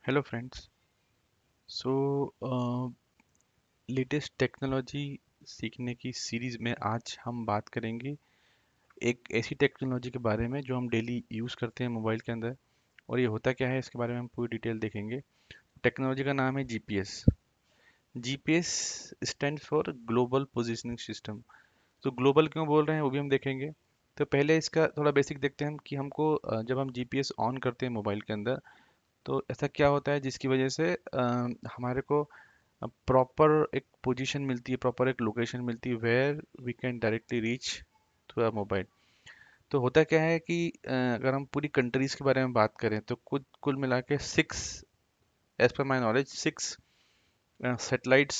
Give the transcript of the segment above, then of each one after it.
Hello friends. So latest technology सीखने की series में आज हम बात करेंगे एक ऐसी टेक्नोलॉजी के बारे में जो हम डेली यूज़ करते हैं मोबाइल के अंदर। और ये होता क्या है इसके बारे में हम पूरी डिटेल देखेंगे। टेक्नोलॉजी का नाम है GPS. GPS stands for global positioning system. तो ग्लोबल क्यों बोल रहे हैं वो भी हम देखेंगे। तो पहले इसका थोड़ा बेसिक देखते हैं हम कि हमको जब हम जीपीएस ऑन करते हैं मोबाइल के अंदर तो ऐसा क्या होता है जिसकी वजह से हमारे को प्रॉपर एक पोजीशन मिलती है, प्रॉपर एक लोकेशन मिलती है where we can directly reach through our mobile. तो होता क्या है कि अगर हम पूरी कंट्रीज के बारे में बात करें तो कुल कुल मिला के six, as per my knowledge, six satellites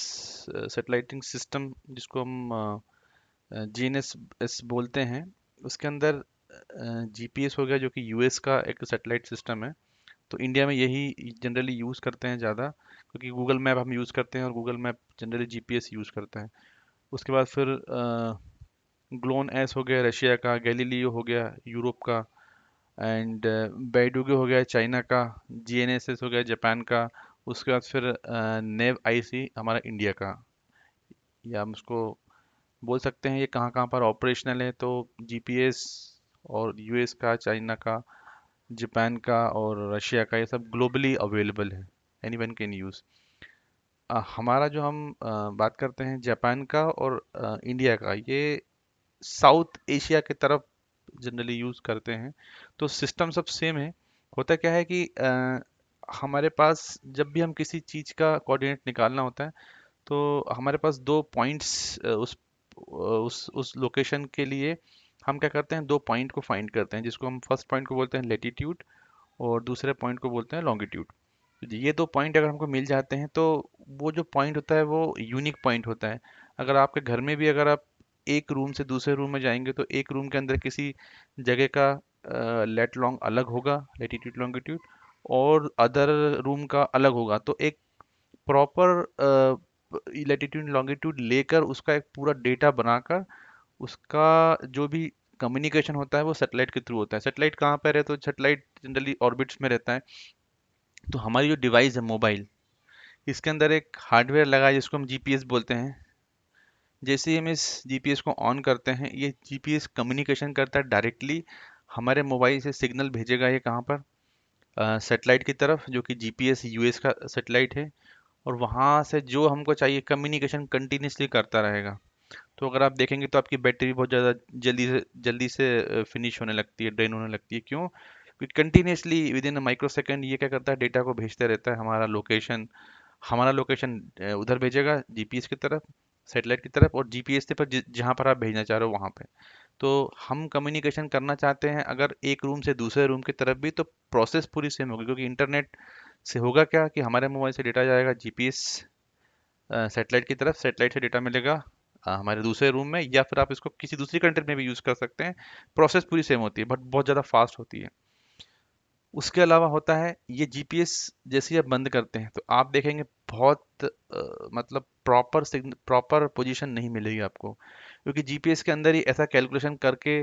satelliting system जिसको हम जीएनएस एस बोलते हैं, उसके अंदर जीपीएस हो गया जो कि यूएस का एक सैटेलाइट सिस्टम है। तो इंडिया में यही जनरली यूज़ करते हैं ज़्यादा, क्योंकि गूगल मैप हम यूज़ करते हैं और Google map generally GPS use करता है। उसके बाद फिर ग्लोन एस हो गया रशिया का, गैलीलियो हो गया यूरोप का, एंड बेडूगे हो गया चाइना का, जीएनएसएस हो गया जापान का। उसके बाद फिर नेव आईसी हमारा इंडिया का। या हम उसको बोल सकते हैं ये कहाँ कहाँ पर ऑपरेशनल है। तो जीपीएस और यूएस का, चाइना का, जापान का और रशिया का, ये सब ग्लोबली अवेलेबल है, एनी वन कैन यूज़। हमारा जो हम बात करते हैं जापान का और इंडिया का, ये साउथ एशिया की तरफ जनरली यूज़ करते हैं। तो सिस्टम सब सेम है। होता क्या है कि हमारे पास जब भी हम किसी चीज़ का कोऑर्डिनेट निकालना होता है तो हमारे पास दो पॉइंट्स उस लोकेशन के लिए हम क्या करते हैं, दो पॉइंट को फाइंड करते हैं, जिसको हम फर्स्ट पॉइंट को बोलते हैं लेटीट्यूड और दूसरे पॉइंट को बोलते हैं लॉन्गिट्यूड। ये दो पॉइंट अगर हमको मिल जाते हैं तो वो जो पॉइंट होता है वो यूनिक पॉइंट होता है। अगर आपके घर में भी अगर आप एक रूम से दूसरे रूम में जाएंगे तो एक रूम के अंदर किसी जगह का लेट लॉन्ग अलग होगा, लेटीट्यूड लॉन्गिट्यूड, और अदर रूम का अलग होगा। तो एक प्रॉपर लैटिट्यूड लॉन्गिट्यूड लेकर उसका एक पूरा डेटा बनाकर उसका जो भी कम्युनिकेशन होता है वो सैटेलाइट के थ्रू होता है। सैटेलाइट कहाँ पर है, तो सैटेलाइट जनरली ऑर्बिट्स में रहता है। तो हमारी जो डिवाइस है मोबाइल, इसके अंदर एक हार्डवेयर लगा है जिसको हम जीपीएस बोलते हैं। जैसे ही हम इस जीपीएस को ऑन करते हैं ये जीपीएस कम्युनिकेशन करता है डायरेक्टली हमारे मोबाइल से, सिग्नल भेजेगा ये कहाँ पर, सैटेलाइट की तरफ, जो कि जीपीएस यूएस का सैटेलाइट है। और वहाँ से जो हमको चाहिए कम्युनिकेशन कंटिन्यूसली करता रहेगा। तो अगर आप देखेंगे तो आपकी बैटरी बहुत ज़्यादा जल्दी से फिनिश होने लगती है, ड्रेन होने लगती है। क्यों? क्योंकि continuously with in a micro second ये क्या करता है, डेटा को भेजते रहता है। हमारा लोकेशन उधर भेजेगा जीपीएस की तरफ, सेटेलाइट की तरफ, और जीपीएस से पर जहाँ पर आप भेजना चाह रहे हो वहाँ पे। तो हम कम्युनिकेशन करना चाहते हैं अगर एक रूम से दूसरे रूम की तरफ भी, तो प्रोसेस पूरी सेम होगी, क्योंकि इंटरनेट से होगा क्या कि हमारे मोबाइल से डेटा जाएगा जीपीएस सेटेलाइट की तरफ, सेटेलाइट से डेटा मिलेगा हमारे दूसरे रूम में, या फिर आप इसको किसी दूसरी कंट्री में भी यूज़ कर सकते हैं। प्रोसेस पूरी सेम होती है बट बहुत ज़्यादा फास्ट होती है। उसके अलावा होता है ये जीपीएस, जैसे ही आप बंद करते हैं तो आप देखेंगे बहुत मतलब प्रॉपर पोजीशन नहीं मिलेगी आपको, क्योंकि जीपीएस के अंदर ही ऐसा कैलकुलेशन करके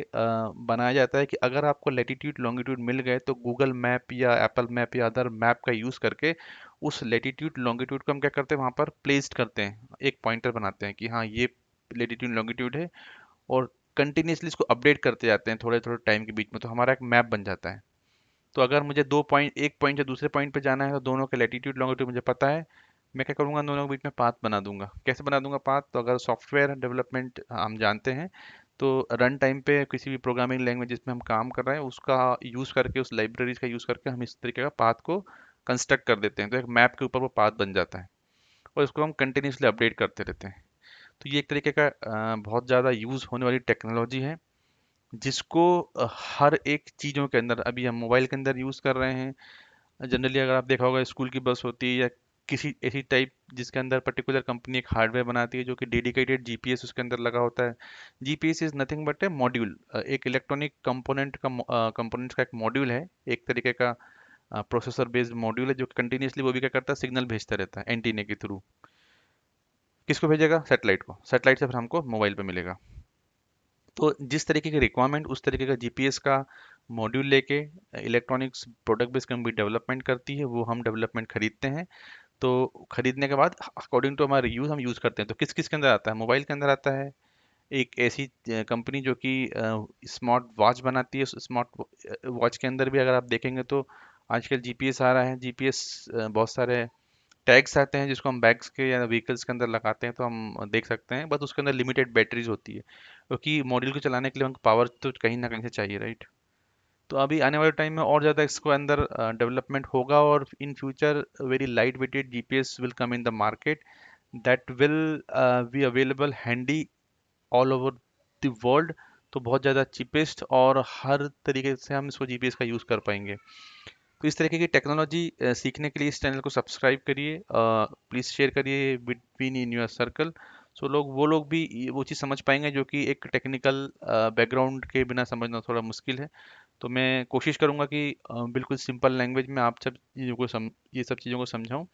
बनाया जाता है कि अगर आपको लैटिट्यूड लॉन्गिट्यूड मिल गए तो गूगल मैप या एप्पल मैप या अदर मैप का यूज़ करके उस लैटिट्यूड लॉन्गिट्यूड को हम क्या करते हैं, वहाँ पर प्लेस्ड करते हैं, एक पॉइंटर बनाते हैं कि हाँ ये लैटिट्यूड लॉन्गिट्यूड है, और कंटिन्यूसली इसको अपडेट करते जाते हैं थोड़े थोड़े टाइम के बीच में, तो हमारा एक मैप बन जाता है। तो अगर मुझे दो पॉइंट, एक पॉइंट से दूसरे पॉइंट पे जाना है तो दोनों के लैटिट्यूड लॉन्गिट्यूड मुझे पता है। मैं क्या करूँगा, दोनों के बीच में पाथ बना दूंगा। कैसे बना दूंगा पाथ? तो अगर सॉफ्टवेयर डेवलपमेंट हम जानते हैं तो रन टाइम पे किसी भी प्रोग्रामिंग लैंग्वेज जिसमें हम काम कर रहे हैं उसका यूज़ करके, उस लाइब्रेरीज का यूज़ करके हम इस तरीके का पाथ को कंस्ट्रक्ट कर देते हैं। तो एक मैप के ऊपर वो पाथ बन जाता है और इसको हम कंटिन्यूसली अपडेट करते रहते हैं। तो ये एक तरीके का बहुत ज़्यादा यूज़ होने वाली टेक्नोलॉजी है, जिसको हर एक चीज़ों के अंदर अभी हम मोबाइल के अंदर यूज़ कर रहे हैं। जनरली अगर आप देखा होगा स्कूल की बस होती है या किसी ऐसी टाइप जिसके अंदर पर्टिकुलर कंपनी एक हार्डवेयर बनाती है जो कि डेडिकेटेड जीपीएस उसके अंदर लगा होता है। GPS is nothing but A module, एक इलेक्ट्रॉनिक कंपोनेंट्स का एक मॉड्यूल है, एक तरीके का प्रोसेसर बेस्ड मॉड्यूल है जो कंटिन्यूसली वो भी क्या करता है, सिग्नल भेजता रहता है एंटीना के थ्रू। किसको भेजेगा? सैटेलाइट को। सैटेलाइट से फिर हमको मोबाइल पे मिलेगा। तो जिस तरीके की रिक्वायरमेंट उस तरीके का जीपीएस का मॉड्यूल लेके electronics product based company development करती है, वो हम डेवलपमेंट खरीदते हैं। तो खरीदने के बाद अकॉर्डिंग टू हमारे यूज़ हम यूज़ करते हैं। तो किस किस के अंदर आता है? मोबाइल के अंदर आता है। एक ऐसी कंपनी जो कि स्मार्ट वॉच बनाती है, स्मार्ट वॉच के अंदर भी अगर आप देखेंगे तो आजकल जीपीएस आ रहा है। जीपीएस बहुत सारे टैग्स आते हैं जिसको हम बैग्स के या व्हीकल्स के अंदर लगाते हैं तो हम देख सकते हैं, बस उसके अंदर लिमिटेड बैटरीज होती है, क्योंकि मॉड्यूल को चलाने के लिए उनको पावर तो कहीं ना कहीं से चाहिए, राइट। तो अभी आने वाले टाइम में और ज़्यादा इसको अंदर डेवलपमेंट होगा, और in future very light weighted GPS will come in the market that will be available handy all over the world. तो बहुत ज़्यादा चिपेस्ट और हर तरीके से हम इसको जीपीएस का यूज़ कर पाएंगे। तो इस तरीके की टेक्नोलॉजी सीखने के लिए इस चैनल को सब्सक्राइब करिए, प्लीज़ शेयर करिए बिटवीन इन योर सर्कल। सो वो लोग भी वो चीज़ समझ पाएंगे जो कि एक टेक्निकल बैकग्राउंड के बिना समझना थोड़ा मुश्किल है। तो मैं कोशिश करूंगा कि बिल्कुल सिंपल लैंग्वेज में आप सब चीज़ों को ये सब चीज़ों को समझाऊं।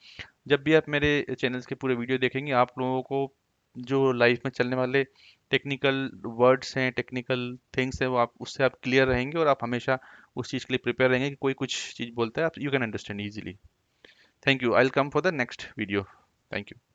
जब भी आप मेरे चैनल्स के पूरे वीडियो देखेंगे, आप लोगों को जो लाइफ में चलने वाले टेक्निकल वर्ड्स हैं, टेक्निकल थिंग्स हैं, वो आप उससे आप क्लियर रहेंगे, और आप हमेशा उस चीज़ के लिए प्रिपेयर रहेंगे कि कोई कुछ चीज़ बोलता है आप you can understand easily. Thank you. I will come for the next video. Thank you.